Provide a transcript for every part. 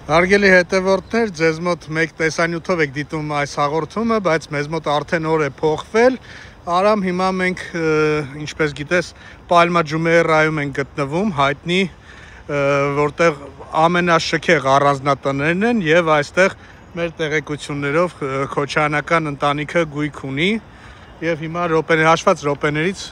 Հարգելի հետևորդներ, ձեզ մոտ մեկ տեսանյութով եք դիտում այս հաղորդումը, բայց մեզ մոտ արդեն օր է փոխվել։ Արամ, հիմա մենք, ինչպես գիտես, Պալմա Ջումեյրայում ենք գտնվում, հայտնի, որտեղ ամենաշքեղ առանձնատներն են եւ այստեղ մեր տեղեկություններով քոչանական ընտանիքը գույք ունի եւ հիմա հաշված րոպեներից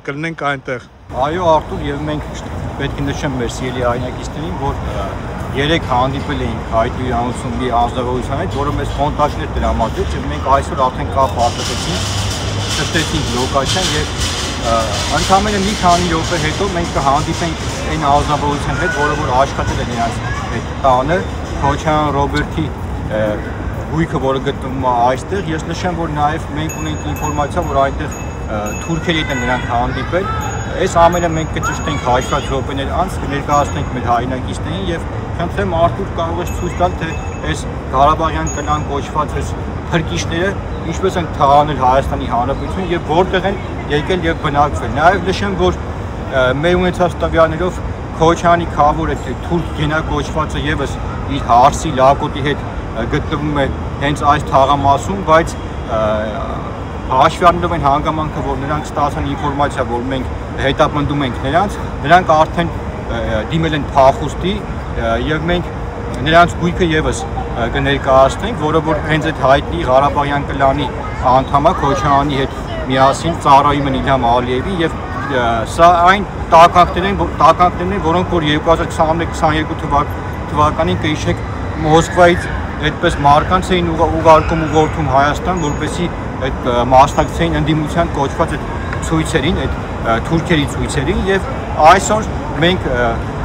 կլինենք այնտեղ։ Այո, Արտուր, եւ մենք պետք է նշեմ մեր սիրելի հայրենակիցներին, որ երեք հանդիպել էինք հայտնի անունցումի անձնավորության հետ, որը մեզ կոնտակտներ տրամադրեց եւ մենք այսօր արդեն կապ հաստատեցինք, ստեցինք լոկացիան եւ ընդամենը մի քանի րոպե հետո մենք կհանդիպենք այն անձնավորության հետ, որը որ աշխատել է նրանց հետ տանը, Քոչարյան Ռոբերտի գույքը, որը գտնվում է այստեղ։ Ես նշեմ, որ նաեւ մենք ունենք ինֆորմացիա, որ այնտեղ թուրքերի հետ են նրանք հանդիպել։ Այս ամենը մենք կճշտենք հաշված րոպեներ անց, կներկայացնենք մեր հայրենակիցներին եւ խնդրեմ Արտուր կարող ես ցույց տալ, թե այս Ղարաբաղյան կլան կոչված այս փրկիչները ինչպես են թաղանել Հայաստանի Հանրապետություն եւ որտեղ են եկել եւ բնակվել։ Նաեւ նշեմ, որ մեր ունեցած տվյալներով Քոչարյանի քավոր է թուրք գենակոչվածը եւս իր հարսի լակոտի հետ գտնվում է հենց այս թաղամասում, բայց հաշվի առնելով այն հանգամանքը, որ նրանք ստացան ինֆորմացիա, որ մենք հետապնդում ենք նրանք արդեն դիմել են փախուստի եւ մենք նրանց գույքը եւս կներկայացնենք, որը որ հենց այդ հայտնի Ղարաբաղյան կլանի անդամ է Քոչարյանի հետ միասին ծառայում են Իլհամ Ալիևի եւ սա այն տականքներն են, որոնք որ 2021-22 թվականին կհիշեք Մոսկվայից այդպես մարկանց էին ուղարկում ուղղորդում Հայաստան, որպեսզի այդ մասնակցեին ընդդիմության կոչված այդ ցույցերին, այդ թուրքերի ցույցերին եւ այսօր մենք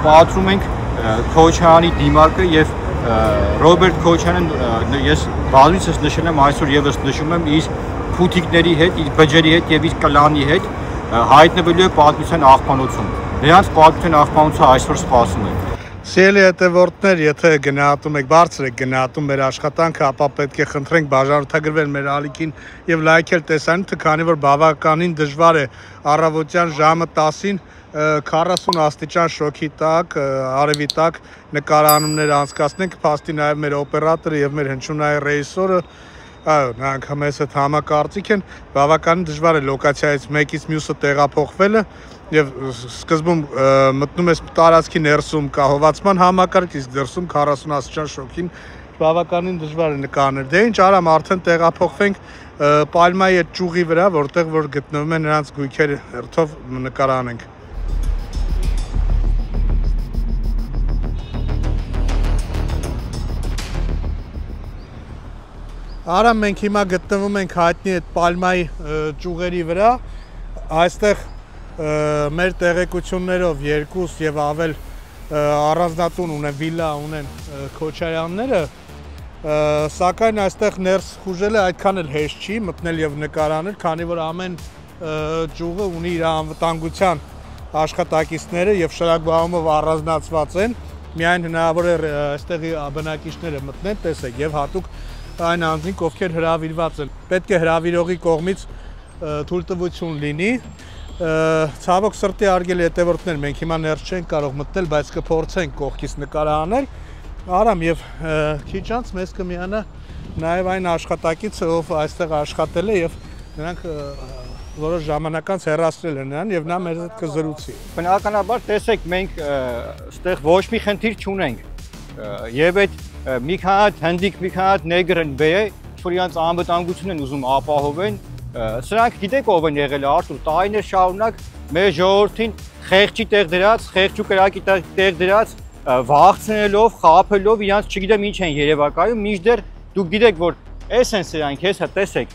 պատրում ենք Քոչարյանի դիմակը եւ Ռոբերտ Քոչարյանը ես բազմիցս նշել եմ, այսօր եւս նշում եմ իր փութիկների հետ, իր բջերի հետ եւ իր կլանի հետ հայտնվելու է պատմության աղբանոցում։ Նրանց պատմության աղբանոցը այսօր սպասում է։ Սիրելի հետևորդներ, եթե գնահատում եք, բարձր եք գնահատում մեր աշխատանքը, ապա պետք է խնդրենք բաժանորդագրվել մեր ալիքին եւ լայքել տեսանյութը, քանի որ բավականին դժվար է առավոտյան ժամը 10-ին 40 աստիճան շոկի տակ, արևի տակ նկարանումներ անցկացնենք, փաստի նաեւ մեր օպերատորը եւ մեր հնչյունային ռեժիսորը նրանք մեզ հետ համակարծիք են, բավականին դժվար է լոկացիայից մեկից մյուսը տեղափոխվելը եւ սկզբում մտնում ես տարածքի ներսում կահովացման համակարգ, իսկ դրսում 40 աստիճան շոկին բավականին դժվար է նկարներ։ Դե ինչ, Արամ, արդեն տեղափոխվենք Պալմայի այդ ճյուղի վրա, որտեղ որ գտնվում են նրանց գույքերը, հերթով նկարանենք։ Արամ, մենք հիմա գտնվում ենք հայտնի այդ Պալմայի ճյուղերի վրա, այստեղ մեր տեղեկություններով 2 եւ ավել առանձնատուն ունեն, վիլա ունեն Քոչարյանները, սակայն այստեղ ներս խուժելը այդքան էլ հեշտ չի մտնել եւ նկարանել, քանի որ ամեն ճյուղը ունի իր անվտանգության աշխատակիցները եւ շրջագայումով առանձնացված են, միայն հնարավոր է այստեղի բնակիչները մտնեն, տեսեք, եւ հատուկ այն անձինք, ովքեր հրավիրված են։ Պետք է հրավիրողի կողմից թույլտվություն լինի։ Ցավոք սրտի, արգելի հետևորդներ, մենք հիմա ներս չենք կարող մտնել, բայց կփորձենք կողքից նկարանել։ Արամ, եւ քիչ անց մեզ կմիանա նաեւ այն աշխատակիցը, ով այստեղ աշխատել է եւ նրանք որոշ ժամանակ անց հեռացրել են նրան եւ նա մեր հետ կզրուցի։ Բնականաբար, տեսեք, մենք այստեղ ոչ մի խնդիր չունենք եւ այդ մի քանի հնդիկ, մի քանի նեգր են բե, որ իրանց անվտանգությունն են ուզում ապահովեն։ Սրանք գիտեք ով են եղել, Արտուր, տարիներ շարունակ մեր ժողովրդին խեղճի տեղ դրած, խեղճու կրակի տեղ դրած, վախցնելով, խաբելով, իրանց չգիտեմ ինչ են երևակայում, մինչդեռ դուք գիտեք, որ էս են սրանք, հեսա տեսեք,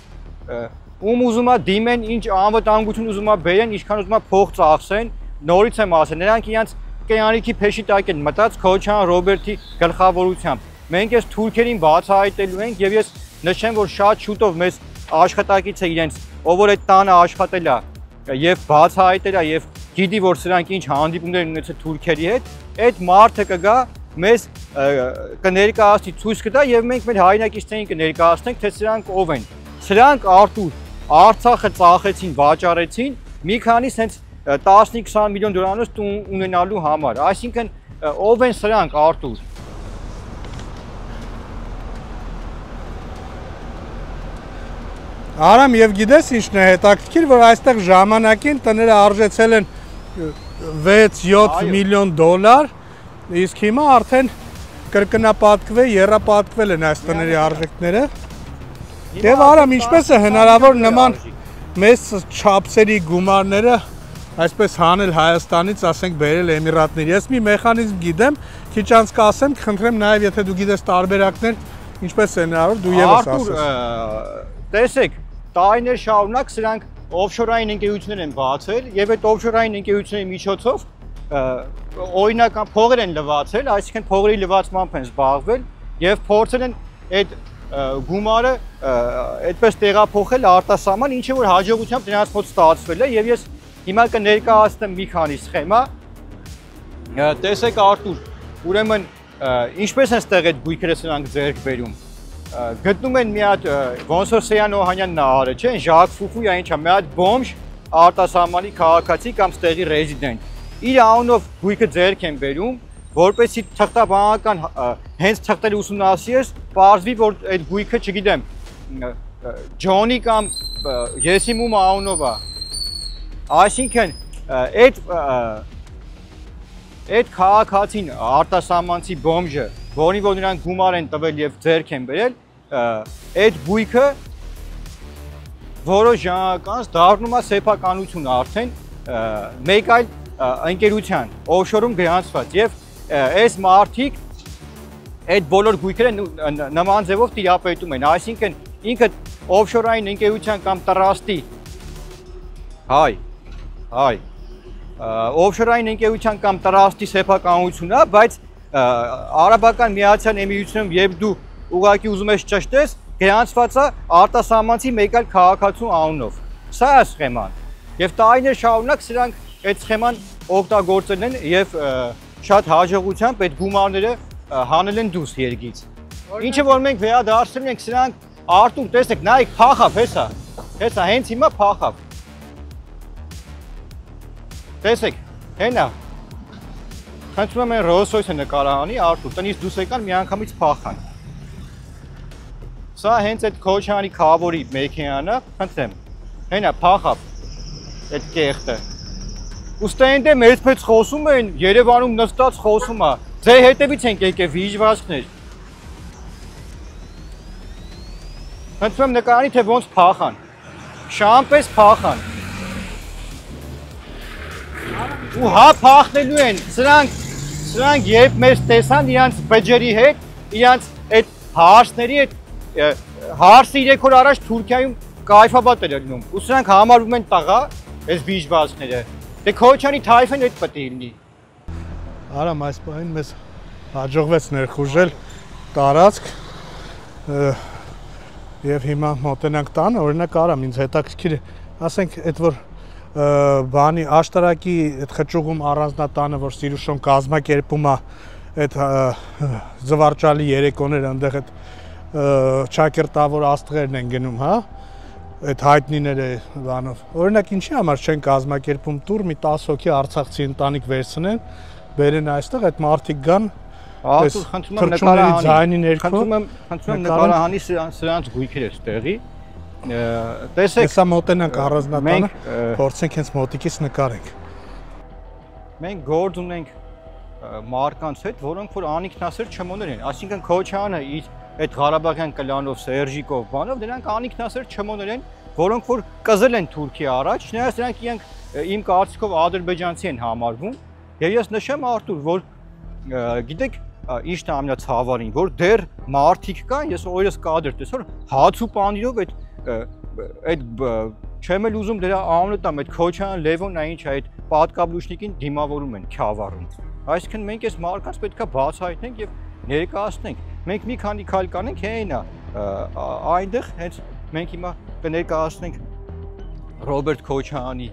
ում ուզում է դիմեն, ինչ անվտանգություն ուզում է բերեն, ինչքան ուզում է փող ծախսեն, նորից եմ ասել, նրանք իրանց կյանքի փեշի տակ են մտած Քոչարյան Ռոբերտի գլխավորությամբ։ Մենք այս թուրքերին բացահայտելու ենք եւ ես նշեմ, որ շատ շուտով մեզ աշխատակիցը իրենց, ով որ այդ տանը աշխատել է եւ բացահայտել է եւ գիտի, որ սրանք ինչ հանդիպումներ ունեցել թուրքերի հետ, այդ մարդը կգա մեզ կներկայացնի, ցույց կտա եւ մենք մեր հայրենակիցներին կներկայացնենք, թե սրանք ով են։ Սրանք Արտուր Արցախը ծախեցին, վաճառեցին մի քանի սենց 10-20 միլիոն դոլարանոց տուն ունենալու համար, այսինքն ով են սրանք, Արտուր։ Արամ եւ գիտես ինչն է հետաքրքիր, որ այստեղ ժամանակին տները արժեցել են 6-7 միլիոն դոլար, իսկ հիմա արդեն կրկնապատկվել, եռապատկվել են այս տների արժեքները։ Եվ Արամ, ինչպես է հնարավոր նման մեծ չափսերի գումարները այսպես հանել Հայաստանից, ասենք բերել Էմիրատների։ Ես մի մեխանիզմ գիտեմ, քիչ անց կասեմ, կխնդրեմ նաև եթե դու գիտես տարբերակներ, ինչպես է հնարավոր, դու եւս ասես։ Տեսեք, տարիներ շարունակ սրանք օֆշորային ընկերություններ են բացել եւ այդ օֆշորային ընկերությունների միջոցով օրինական փողեր են լվացել, այսինքն փողերի լվացմամբ են զբաղվել եւ փորձել են այդ գումարը այդպես տեղափոխել արտասահման, ինչը որ հաջողությամբ դրանց մոտ ստացվել է եւ ես հիմա կներկայացնեմ մի քանի սխեմա։ Տեսեք Արտուր, ուրեմն ինչպես են ստեղ այդ գույքերը սրանք ձեռք բերում։ Գտնում են մի հատ ոնց որ Սեյան Օհանյան նահարը, չէ՞, Ժակ Ֆուֆույա ինչա, մի հատ բոմժ արտասահմանի քաղաքացի կամ ստեղի ռեզիդենտ։ Իր անունով գույքը ձեռք են բերում, որպեսզի թղթաբանական հենց թղթերը ուսումնասիրես, պարզվի որ այդ գույքը, չգիտեմ, Ջոնի կամ Եսիմում անունով է։ Այսինքն այդ քաղաքացին արտասահմանցի բոմժը, որին որ նրանք գումար են տվել եւ ձեռք են բերել, այդ գույքը որոշ ժամանակ դառնում է սեփականություն արդեն մեկ այլ ընկերության օֆշորում գրանցված եւ այս մարդիկ այդ բոլոր գույքերը նման ձևով տիրապետում են, այսինքն ինքը օֆշորային ընկերության կամ տրաստի օֆշորային ընկերության կամ տրաստի սեփականությունն է, բայց Արաբական Միացյալ Էմիրությունում երբ դու ուղղակի ուզում ես ճշտես, գրանցված է արտասահմանցի մեկ այլ քաղաքացու անունով։ Սա է սխեման։ Եվ տարիներ շարունակ սրանք այդ սխեման օգտագործել են եւ շատ հաջողությամբ այդ գումարները հանել են դուրս երկից։ Ինչը որ մենք վերադարձրել ենք սրանք Արտուր, տեսեք, նայեք, փախավ, հեսա, հենց հիմա փախավ։ Տեսեք, հենա, խնդրում եմ Rolls-Royce-ը նկարահանի, Արտուր, տնից դուրս եկան մի անգամից փախան։ Սա հենց այդ Քոչարյանի քաղավորի մեքենան է, խնդրեմ, հենա, փախավ, այդ կեղտը։ Ուստի այնտեղ մեծ խոսում են, Երևանում նստած խոսում է, ձեր հետևից ենք եկել վիժվածքներ։ Խնդրում եմ նկարանի, թե ոնց փախան, շամպես փախան։ Ու հա փախնելու են, սրանք երբ մեզ տեսան իրանց բջերի հետ, իրանց այդ հարսների հետ, հարսը 3 օր առաջ Թուրքիայում կայֆաբատ էր լինում, ու սրանք համարվում են տղա, այս բիժվածքները, դե Քոչարյանի թայֆեն այդ պետք է լինի։ Արամ, այս պահին մեզ հաջողվեց ներխուժել տարածք, եւ հիմա մոտենանք տանը, օրինակ Արամ, ինձ հետաքրքիր է, ասենք այդ որ բանի աշտարակի այդ խճուղում առանձնատանը, որ Սիրուշոն կազմակերպում է այդ զվարճալի երեկոները, այնտեղ այդ ճակերտավոր աստղերն են գնում, հա, այդ հայտնիները բանով։ Օրինակ ինչի համար չեն կազմակերպում տուր, մի 10 հոգի արցախցի ընտանիք վերցնեն, բերեն այստեղ, այդ մարդիկ գան, խնդրում եմ նկարահանի սրանց գույքերը ստեղի։ Տեսեք, հեսա մոտենանք առանձնատանը, փորձենք հենց մոտիկից նկարենք։ Մենք գործ ունենք մարկանց հետ, որոնք որ անինքնասեր չմոներ են, այսինքն Քոչարյանը իր այդ Ղարաբաղյան կլանով, Սերժիկով բանով, դրանք անինքնասեր չմոներ են, որոնք որ կզել են Թուրքիա առաջ, նրանց դրանք իրենք իմ կարծիքով ադրբեջանցի են համարվում, եւ ես նշեմ Արտուր, որ գիտեք ինչն է ամենացավալին, որ դեռ մարդիկ կան, ես օրս կադր տեսա, որ հաց ու պանիրով այդ չեմ էլ ուզում դրա անունը տամ, այդ Քոչարյան Լևոնն է ինչ այդ պատկաբլուշնիկին դիմավորում են Քյավառում։ Այսինքն մենք այս մարկանց պետքա բացահայտենք եւ ներկայացնենք։ Մենք մի քանի քայլ կանենք, հենա այնտեղ հենց մենք հիմա կներկայացնենք Ռոբերտ Քոչարյանի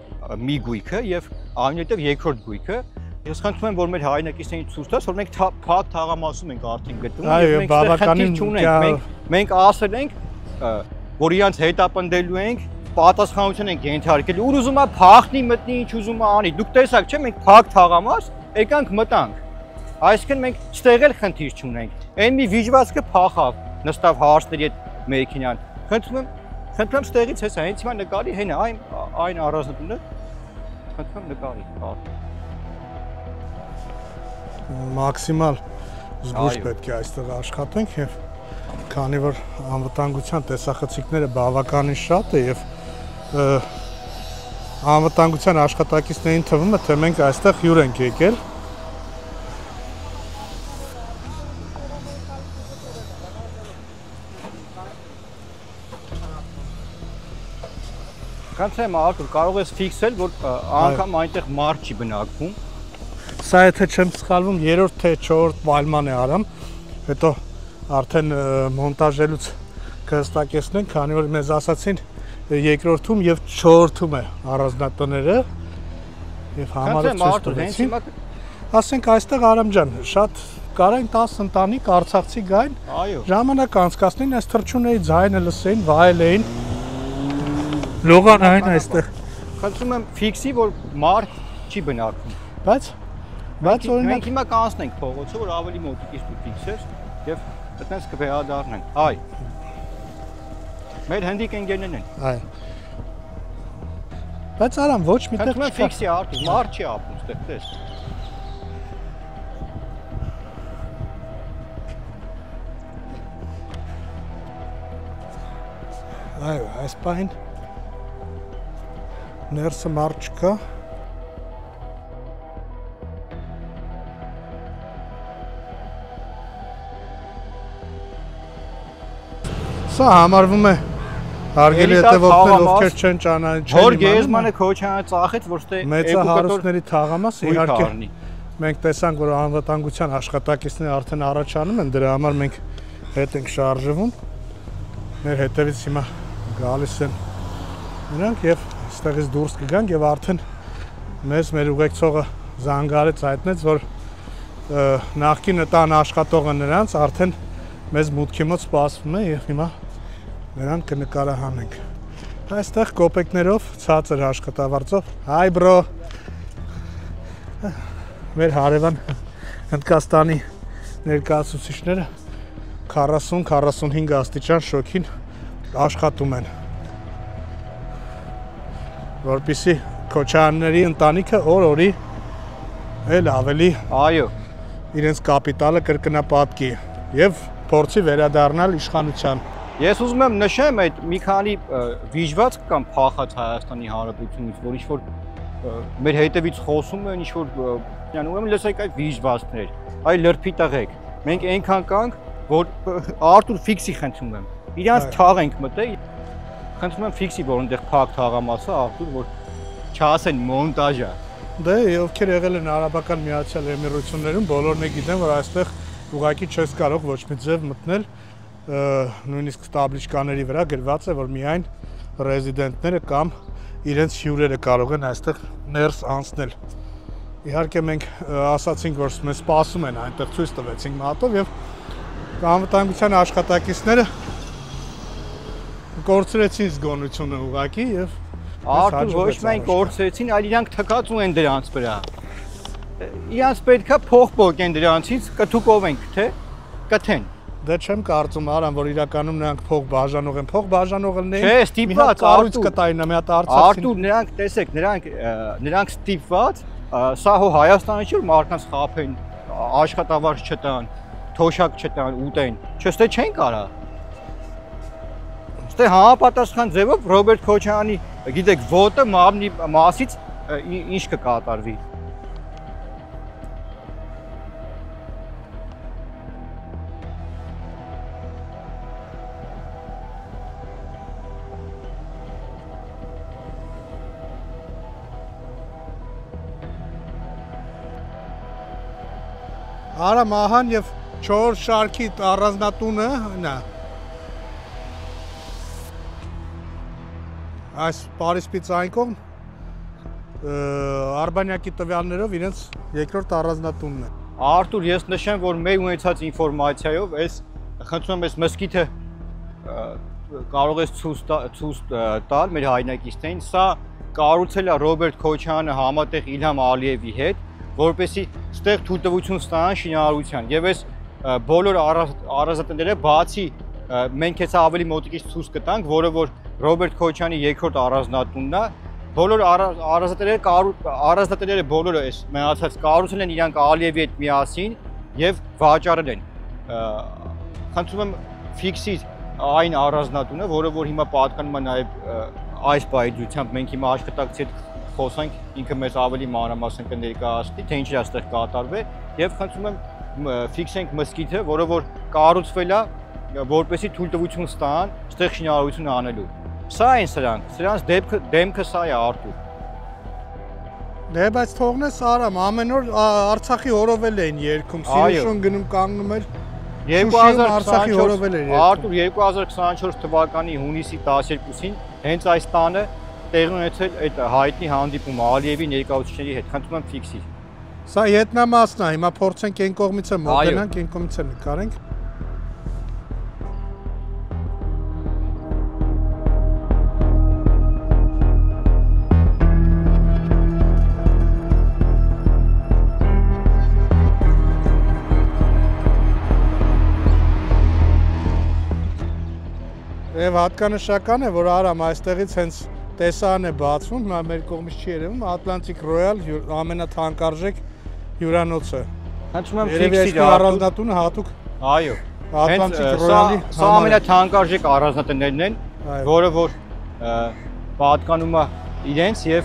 մի գույքը եւ այնուհետեւ երկրորդ գույքը։ Ես խնդրում եմ, որ մեր հայրենակիցներին ցույց տաս, որ մենք փակ թաղամասում ենք արդեն գտնում, եւ մենք բավականին մենք ասել ենք, որ իրանց հետապնդելու ենք, պատասխանատվություն ենք ենթարկել։ Ուր ուզում է փախնի, մտնի, ինչ ուզում է անի։ Դուք տեսաք, չէ՞, մենք փակ թաղամաս եկանք մտանք։ Այսինքն մենք ստեղ էլ խնդիր չունենք։ Այն մի վիճվածքը փախավ, նստավ հարսների այդ մեքենան։ Խնդրում եմ, Խնդրեմ ստեղից հեսա, հենց հիմա նկարի հենա, այն առանձնատունը, խնդրեմ նկարի, Մաքսիմալ զգույշ պետք է այստեղ աշխատենք եւ քանի որ անվտանգության տեսախցիկները բավականին շատ է եւ անվտանգության աշխատակիցներին թվում է թե մենք այստեղ հյուր ենք եկել Կանցեմ Արտուր, կարող ես ֆիքսել, որ անգամ այնտեղ մարդ չի բնակվում։ Սա եթե չեմ սխալվում, 3-րդ թե 4-րդ պայման է արամ, հետո արդեն մոնտաժելուց կհստակեցնենք, քանի որ մեզ ասացին 2-րդում եւ 4-րդում է առանձնատները եւ համարը ցույց տվեցին։ Ասենք այստեղ Արամ ջան, շատ կարային 10 ընտանիք արցախցի գային, ժամանակ անցկացնեն, այս թռչունների ձայնը լսեին, վայելեին։ Լողան այն այստեղ։ Խնդրում եմ ֆիքսի, որ մարդ չի բնակվում։ Բայց օրինակ մենք հիմա կանցնենք փողոցը, որ ավելի մոտիկից դու ֆիքսես եւ այդտենց կվերադառնանք։ Այ։ Մեր հնդիկ ընկերներն են։ Այ։ Բայց Արամ ոչ միտեղ չկա։ Ֆիքսի Արտուր, մարդ չի ապրում այդտեղ, տես։ Այո, այս պահին ներսը մարդ չկա։ Սա համարվում է հարգելի հետևորդներ, ովքեր չեն ճանաչել։ Հոր Գեզմանը Քոչյանը ծախեց, որ ստե մեծահարուստների թաղամաս, իհարկե մենք տեսանք, որ անվտանգության աշխատակիցները արդեն առաջանում են, դրա համար մենք հետ ենք շարժվում։ Մեր հետևից հիմա գալիս են նրանք եւ այստեղից դուրս կգանք եւ արդեն մեր ուղեկցողը զանգարեց հայտնեց, որ նախկին տան աշխատողը նրանց արդեն մեզ մուտքի մոտ սպասվում է եւ հիմա նրան կնկարահանենք։ Այստեղ կոպեկներով ցածր աշխատավարձով, հայ բրո։ Մեր հարևան Հնդկաստանի ներկայացուցիչները 40-45 աստիճան շոքին աշխատում են, որպեսզի Քոչյանների ընտանիքը օր-օրի էլ ավելի իրենց կապիտալը կրկնապատկի եւ փորձի վերադառնալ իշխանության։ Ես ուզում եմ նշեմ այդ մի քանի վիժված կամ փախած Հայաստանի Հանրապետությունից, որ ինչ-որ մեր հետևից խոսում են, ինչ-որ ուրեմն լսեք այդ վիժվածքներ, այ լրփի տղեկ։ Մենք այնքան կանք, որ Արտուր ֆիքսի խնդրում եմ։ Իրանց թաղ ենք մտել։ Խնդրում եմ ֆիքսի, որ այնտեղ փակ թաղամասը Արտուր, որ չասեն մոնտաժ է։ Դե ովքեր եղել են Արաբական Միացյալ Էմիրություններում, բոլորն է գիտեն, որ այստեղ ուղղակի չես կարող ոչ մի ձև մտնել, նույնիսկ տաբլիչկաների վրա գրված է, որ միայն ռեզիդենտները կամ իրենց հյուրերը կարող են այստեղ ներս անցնել։ Իհարկե մենք ասացինք, որ մեզ սպասում են, այնտեղ ցույց տվեցինք մատով եւ անվտանգության աշխատակիցները կորցրեցին զգոնությունը ուղղակի եւ Արտուր ոչ միայն կորցրեցին, այլ իրանք թքած են դրանց վրա։ Իրանց պետքա փող փոխեն դրանցից, կթուկով ենք, թե կթեն։ Դե չեմ կարծում Արամ, որ իրականում նրանք փող բաժանող են, փող բաժանողներն չէ, ստիպված կառույց կտային, մի հատ արծախ։ Արտուր, նրանք տեսեք, նրանք ստիպված, սա հո Հայաստանը չի որ մարդկանց խափեն, աշխատավարձ չտան, թոշակ չտան, ուտեն, չստե չեն կարա։ Ստե համապատասխան ձևով Ռոբերտ Քոչյանի, գիտեք, ոտը մամնի մասից ինչ կկատարվի։ Արամ ահան եւ 4 շարքի առանձնատունը նա այս Պարիսպից այն կողմ Արբանյակի տվյալներով իրենց երկրորդ առանձնատունն է։ Արտուր, ես նշեմ, որ մեր ունեցած ինֆորմացիայով այս խնդրում եմ այս մսկիթը կարող ես ցույց տալ մեր հայրենակիցներին, սա կառուցել է Ռոբերտ Քոչյանը համատեղ Իլհամ Ալիևի հետ, որպեսզի ստեղ թույլտվություն ստանան շինարարության եւ այս բոլոր առանձնատները բացի մենք հեսա ավելի մոտիկից ցույց կտանք, որը որ Ռոբերտ Քոչյանի երկրորդ առանձնատունն է, բոլոր առանձնատերերը բոլորը այս մնացած կառուցել են իրանք Ալիևի հետ միասին եւ վաճառել են։ Խնդրում եմ ֆիքսիր այն առանձնատունը, որը որ հիմա պատկանում է նաեւ այս բայդրությամբ մենք հիմա աշխատակցի հետ խոսանք, ինքը մեզ ավելի մանրամասն կներկայացնի, թե ինչ է այստեղ կատարվել եւ խնդրում եմ ֆիքսենք մզկիթը, որը որ կառուցվել է, որպեսզի թույլտվություն ստանան այստեղ շինարարություն անելու։ Սա են սրանց դեմքը սա է Արտուր։ Դե բայց թողնես Արամ, ամեն օր Արցախի հորովել էին երգում, Սիրուշոն գնում կանգնում էր։ 2024 թվականի հունիսի 12-ին հենց այս տանը տեղի ունեցել այդ հայտնի հանդիպումը Ալիևի ներկայացուցիչների հետ, խնդրում եմ ֆիքսի։ Սա ետնամասն է, հիմա փորձենք այն կողմից է մոտենանք, այն կողմից է նկարենք։ Եվ հատկանշական է, որ Արամ այստեղից հենց տեսարան է բացվում, հիմա մեր կողմից չի երևում, Atlantic Royal ամենաթանկարժեք հյուրանոցը։ Խնդրում եմ ֆիքսի առանձնատունը հատուկ։ Այո։ Atlantic Royal-ի սա ամենաթանկարժեք առանձնատներն են, որը որ պատկանում է իրենց եւ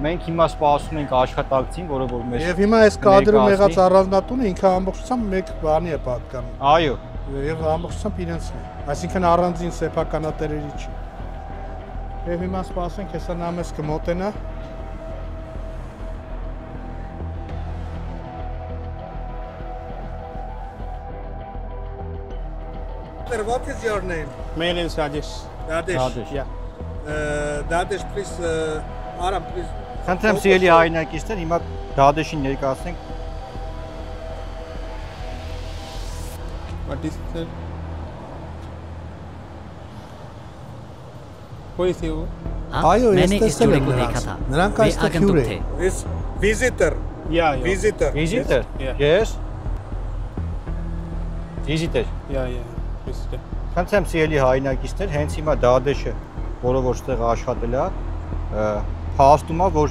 մենք հիմա սպասում ենք աշխատակցին, որը որ մեզ։ Եվ հիմա այս կադրում եղած առանձնատունը ինքը ամբողջությամբ մեկ բանի է պատկանում։ Այո։ Եվ ամբողջությամբ իրենցն է, այսինքն առանձին սեփականատերերի չի։ Եվ հիմա սպասենք, հեսա նա մեզ կմոտենա։ What is your name? My name is Rajesh. Rajesh. Yeah. Rajesh, please, Aram, please. Խնդրեմ սիրելի հայրենակիցներ, հիմա Դադեշին ներկայացնենք։ What is that? Who is you? Այո, ես տեսել եմ նրանք այստեղ հյուր են։ Is visitor. Yeah. Visitor. Visitor? Yeah. Yes. Visitor. Yeah. Visitor. Խնդրեմ սիրելի հայրենակիցներ, հենց հիմա Դադեշը, որը որ ստեղ աշխատել է, փաստում է, որ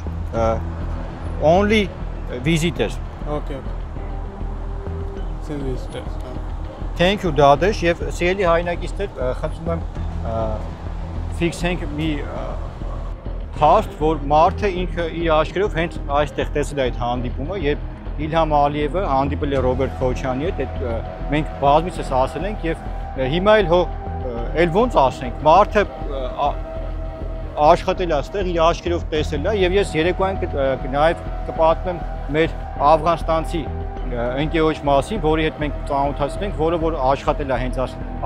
only visitors. Okay. Since visitors. Thank you Դադեշ եւ սիրելի հայրենակիցներ, խնդրում եմ ֆիքսենք մի փաստ, որ մարդը ինքը իր աչքերով հենց այստեղ տեսել է այդ հանդիպումը, երբ Իլհամ Ալիևը հանդիպել է Ռոբերտ Քոչյանի հետ, մենք բազմիցս ասել ենք եւ հիմա էլ ոնց ասենք, մարդը աշխատել է այստեղ, իր աչքերով տեսել է եւ ես երեկոյան նաեւ կպատմեմ մեր աֆղանստանցի ընկերոջ մասին, որի հետ մենք ծանոթացել ենք, որը որ աշխատել է հենց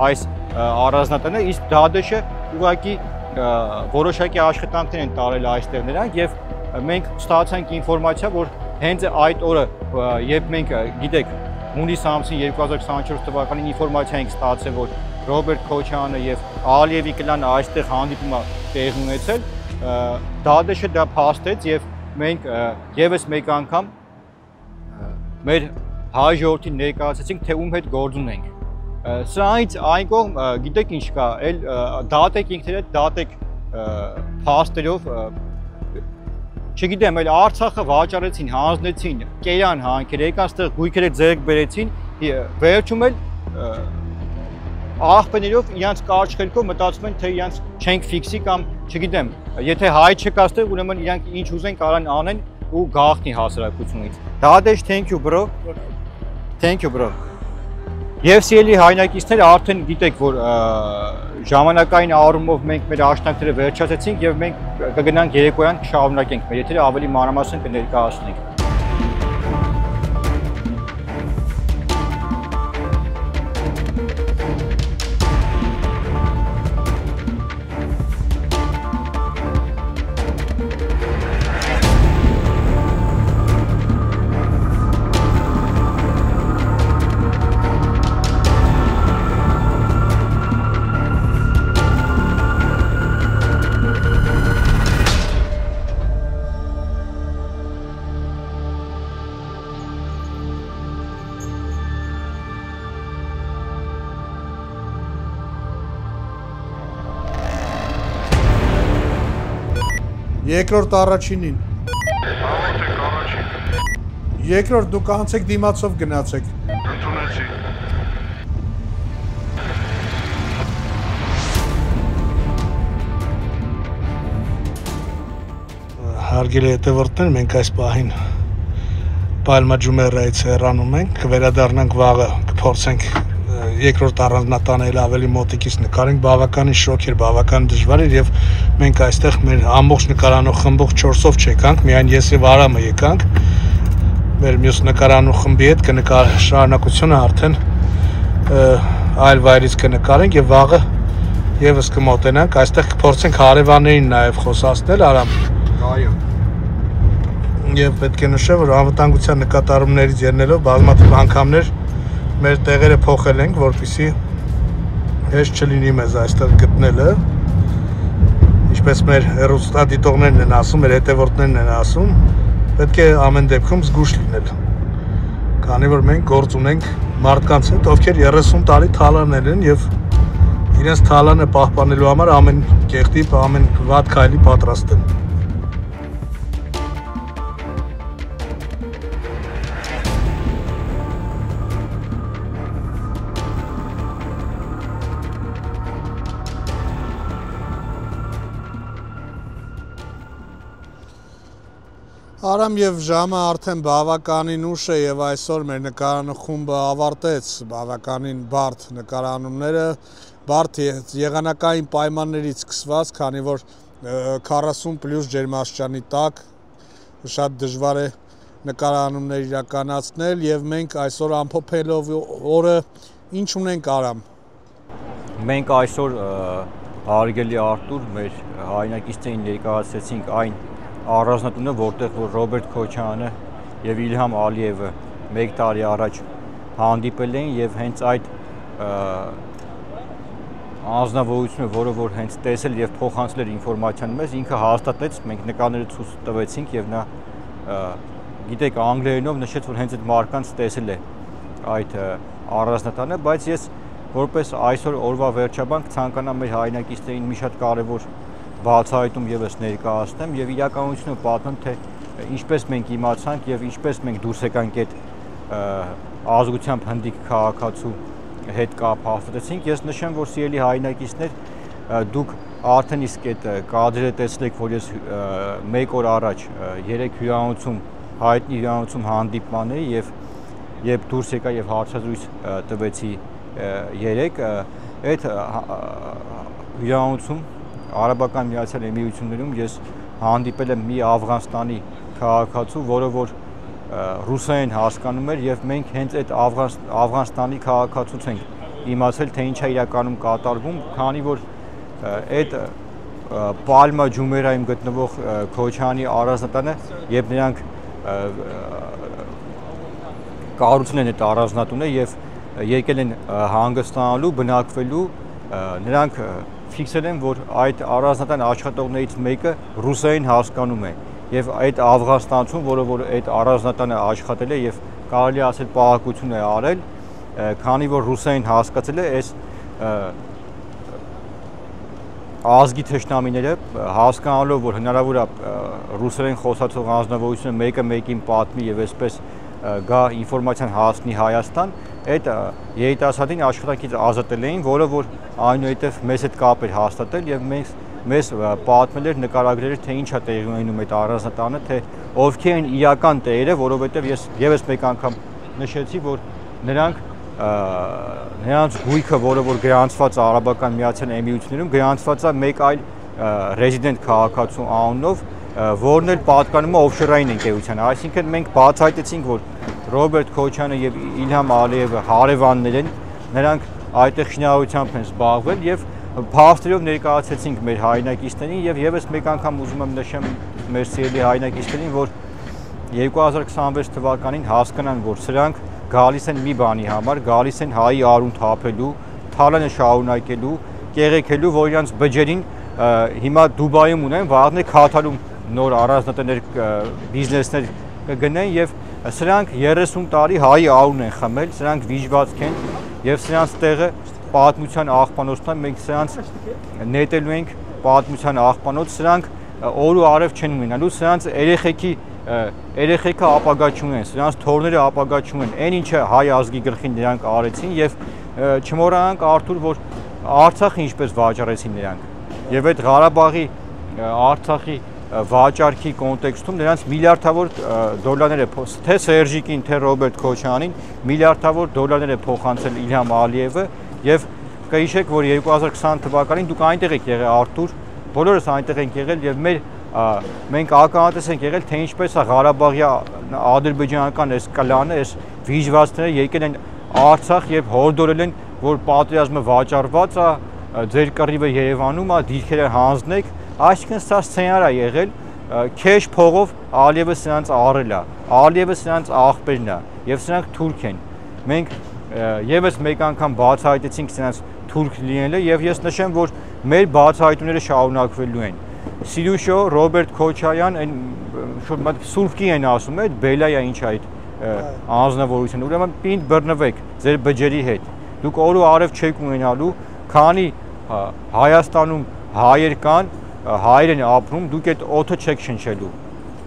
այս առանձնատանը, իսկ Դադեշը ուղղակի որոշակի աշխատանքներ են տարել այստեղ նրանք եւ մենք ստացանք ինֆորմացիա, որ հենց այդ օրը, երբ մենք գիտեք, հունիս ամսին 2024 թվականին ինֆորմացիա ենք ստացել, որ Ռոբերտ Քոչյանը եւ Ալիևի կլանը այստեղ հանդիպում տեղի ունեցել, Դադեշը դա փաստեց եւ մենք եւս մեկ անգամ մեր հայ ժողովրդին ներկայացրեցինք, թե ում հետ գործ ունենք։ Սրանից այն կողմ գիտեք ինչ կա, էլ դատեք ինքներդ դատեք փաստերով, չգիտեմ, էլ Արցախը վաճառեցին, հանձնեցին, կերան հանքեր, եկան ստեղ գույքերը ձեռք բերեցին, վերջում էլ աղբներով իրանց կարճ խելքով մտածում են, թե իրանց չենք ֆիքսի կամ չգիտեմ, եթե հայ չկա ստեղ, ուրեմն իրանք ինչ ուզեն կարան անեն ու գաղտնի հասարակությունից։ Դադեշ, thank you bro։ Thank you bro։ Եվ սիրելի հայրենակիցներ, արդեն գիտեք, որ ժամանակային առումով մենք մեր աշխատանքները վերջացրեցինք եւ մենք կգնանք երեկոյան կշարունակենք մեր եթերը ավելի մանրամասն կներկայացնենք։ Երկրորդ առաջինին։ Աղոտ եք առաջին։ Երկրորդ դուք անցեք դիմացով գնացեք։ Ընդունեցի։ Հարգելի հետևորդներ, մենք այս պահին Պալմա Ջումերայից հեռանում ենք, կվերադառնանք վաղը, կփորձենք երկրորդ առանձնատանը ավելի մոտիկից նկարենք, բավականին շոկ էր, բավական դժվար էր եւ մենք այստեղ մեր ամբողջ նկարանող խմբով 4-ով չեկանք, միայն ես եւ Արամը եկանք։ Մեր մյուս նկարանող խմբի հետ շարունակությունը արդեն այլ վայրից կնկարենք եւ վաղը եւս կմոտենանք, այստեղ կփորձենք հարևաններին նաեւ խոսացնել, Արամ։ Այո։ Եվ պետք է նշեմ, որ անվտանգության նկատառումներից ելնելով բազմաթիվ անգամներ մեր տեղերը փոխել ենք, որպեսզի հեշտ չլինի մեզ այստեղ գտնելը։ Ինչպես մեր հեռուստադիտողներն են ասում, մեր հետևորդներն են ասում, պետք է ամեն դեպքում զգուշ լինել։ Քանի որ մենք գործ ունենք մարդկանց հետ, ովքեր 30 տարի թալանել են եւ իրենց թալանը պահպանելու համար ամեն կեղտի, ամեն վատ քայլի պատրաստ են։ Արամ եւ ժամը արդեն բավականին ուշ է եւ այսօր մեր նկարանը խումբը ավարտեց բավականին բարդ նկարանումները, բարդ եղանակային պայմաններից սկսված, քանի որ 40+ ջերմաստիճանի տակ շատ դժվար է նկարանումներ իրականացնել եւ մենք այսօր ամփոփելով օրը ինչ ունենք Արամ։ Մենք այսօր հարգելի Արտուր մեր հայրենակիցներին ներկայացրեցինք այն առանձնատունը, որտեղ որ Ռոբերտ Քոչարյանը եւ Իլհամ Ալիևը 1 տարի առաջ հանդիպել էին եւ հենց այդ անձնավորությունը, որը որ հենց տեսել եւ փոխանցել էր ինֆորմացիան մեզ, ինքը հաստատեց, մենք նկարները ցույց տվեցինք եւ նա գիտեք անգլերենով նշեց, որ հենց այդ մարկանց տեսել է այդ առանձնատանը, բայց ես որպես այսօր օրվա վերջաբան ցանկանամ մեր հայրենակիցներին մի շատ կարեւոր բացահայտում եւս ներկայացնեմ եւ իրականությունը պատմեմ, թե ինչպես մենք իմացանք եւ ինչպես մենք դուրս եկանք այդ ազգությամբ հնդիկ քաղաքացու հետ կապ հաստատեցինք։ Ես նշեմ, որ սիրելի հայրենակիցներ, դուք արդեն իսկ այդ կադրերը տեսնեք, որ ես 1 օր առաջ 3 հյուրանոցում հայտնի հյուրանոցում հանդիպման էի եւ երբ դուրս եկա եւ հարցազրույց տվեցի 3 այդ հյուրանոցում Արաբական Միացյալ Էմիրություններում ես հանդիպել եմ մի Աֆղանստանի քաղաքացու, որը որ ռուսերեն հասկանում էր եւ մենք հենց այդ Աֆղանստանի քաղաքացուց ենք իմացել, թե ինչ է իրականում կատարվում, քանի որ այդ Պալմա Ջումերայում գտնվող Քոչարյանի առանձնատանը, երբ նրանք կառուցել են այդ առանձնատունը եւ եկել են հանգստանալու, բնակվելու, նրանք ֆիքսել են, որ այդ առանձնատան աշխատողներից մեկը ռուսերեն հասկանում է եւ այդ Աֆղանստանցուն, որը որ այդ առանձնատանը աշխատել է եւ կարելի ասել պահակություն է արել, քանի որ ռուսերեն հասկացել է, այս ազգի թշնամիները հասկանալով, որ հնարավոր է ռուսերեն խոսացող անձնավորությունը մեկը մեկին պատմի եւ այսպես գա ինֆորմացիան հասնի Հայաստան, այդ երիտասարդին աշխատանքից ազատել էին, որը որ այնուհետև մեզ հետ կապ էր հաստատել եւ մեզ պատմել էր, նկարագրել էր, թե ինչ է տեղի ունենում այդ առանձնատանը, թե ովքեր են իրական տերերը, որովհետեւ ես եւս մեկ անգամ նշեցի, որ նրանց գույքը, որը որ գրանցված է Արաբական Միացյալ Էմիրություններում, գրանցված է մեկ այլ ռեզիդենտ քաղաքացու անունով, որն էլ պատկանում է օֆշորային ընկերությանը, այսինքն մենք բացահայտեցինք, որ Ռոբերտ Քոչարյանը եւ Իլհամ Ալիևը հարևաններ են, նրանք այդտեղ շինարարությամբ են զբաղվել եւ փաստերով ներկայացրեցինք մեր հայրենակիցներին եւ եւս մեկ անգամ ուզում եմ նշեմ մեր սիրելի հայրենակիցներին, որ 2026 թվականին հասկանան, որ սրանք գալիս են մի բանի համար, գալիս են հայի արուն թափելու, թալանը շարունակելու, կեղեքելու, որ իրանց բջերին հիմա Դուբայում ունեն, վաղն է Քաթարում նոր առանձնատներ բիզնեսներ կգնեն եւ սրանք 30 տարի հայի արուն են խմել, սրանք վիժվածք են եւ սրանց տեղը պատմության աղբանոցն է, մենք սրանց նետելու ենք պատմության աղբանոց, սրանք օր ու արև չեն ունենալու, սրանց երեխեքը ապագա չունեն, սրանց թորները ապագա չունեն, այն ինչը հայ ազգի գլխին նրանք արեցին եւ չմոռանանք Արթուր, որ Արցախը ինչպես վաճառեցին նրանք եւ այդ Ղարաբաղի Արցախի վաճառքի կոնտեքստում նրանց միլիարդավոր դոլարներ է թե Սերժիկին, թե Ռոբերտ Քոչարյանին միլիարդավոր դոլարներ է փոխանցել Իլհամ Ալիևը եւ կհիշեք, որ 2020 թվականին դուք այնտեղ եք եղել Արթուր, բոլորս այնտեղ ենք եղել եւ մենք ականատես ենք եղել, թե ինչպես է Ղարաբաղի ադրբեջանական այս կլանը, այս վիժվածները եկել են Արցախ եւ հորդորել են, որ պատերազմը վաճառված է, ձեր կռիվը Երևանում է, դիրքերը հանձնեք, այսինքն սա սցենար է եղել, քեշ փողով Ալիևը սրանց առել է, Ալիևը սրանց աղբերն է եւ սրանք թուրք են։ Մենք եւս մեկ անգամ բացահայտեցինք սրանց թուրք լինելը եւ ես նշեմ, որ մեր բացահայտումները շարունակվելու են։ Սիրուշո, Ռոբերտ Քոչարյան, այն սուրբկի են ասում, այդ Բելայա ինչ է այդ անձնավորությունը, ուրեմն պինդ բռնվեք ձեր բջերի հետ։ Դուք օր ու արև չեք ունենալու, քանի Հայաստանում հայեր կան, հայեր են ապրում, դուք այդ օդը չեք շնչելու։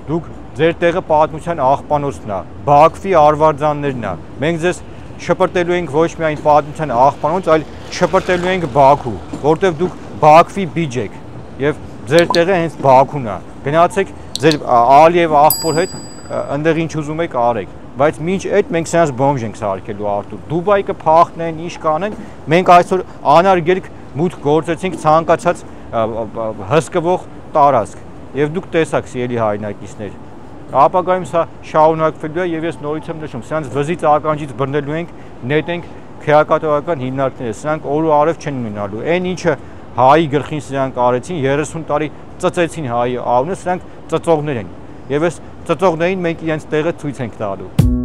Դուք ձեր տեղը պատմության աղբանոցն է, Բաքվի արվարձաններն է։ Մենք ձեզ շպրտելու ենք ոչ միայն պատմության աղբանոց, այլ շպրտելու ենք Բաքու, որտեղ դուք Բաքվի բիջ եք եւ ձեր տեղը հենց Բաքուն է։ Գնացեք ձեր Ալիև աղբոր հետ այնտեղ ինչ ուզում եք արեք, բայց մինչ այդ մենք սրանց բոմժ ենք սարքելու Արթուր։ Դուբայ կփախնեն, ինչ կանեն, մենք այսօր անարգելք մուտք գործեցինք ցանկացած հսկվող տարածք եւ դուք տեսաք սիրելի հայրենակիցներ, ապագայում սա շարունակվելու է եւ ես նորից եմ նշում, սրանց վզից ականջից բռնելու ենք, նետենք քեակատորական հիմնարկները, սրանք օր ու արև չեն ունենալու։ Այն ինչը հայի գլխին սրանք արեցին, 30 տարի ծծեցին հայի անունը, սրանք ծծողներ են եւ այս ծծողներին մենք իրենց տեղը ցույց ենք տալու։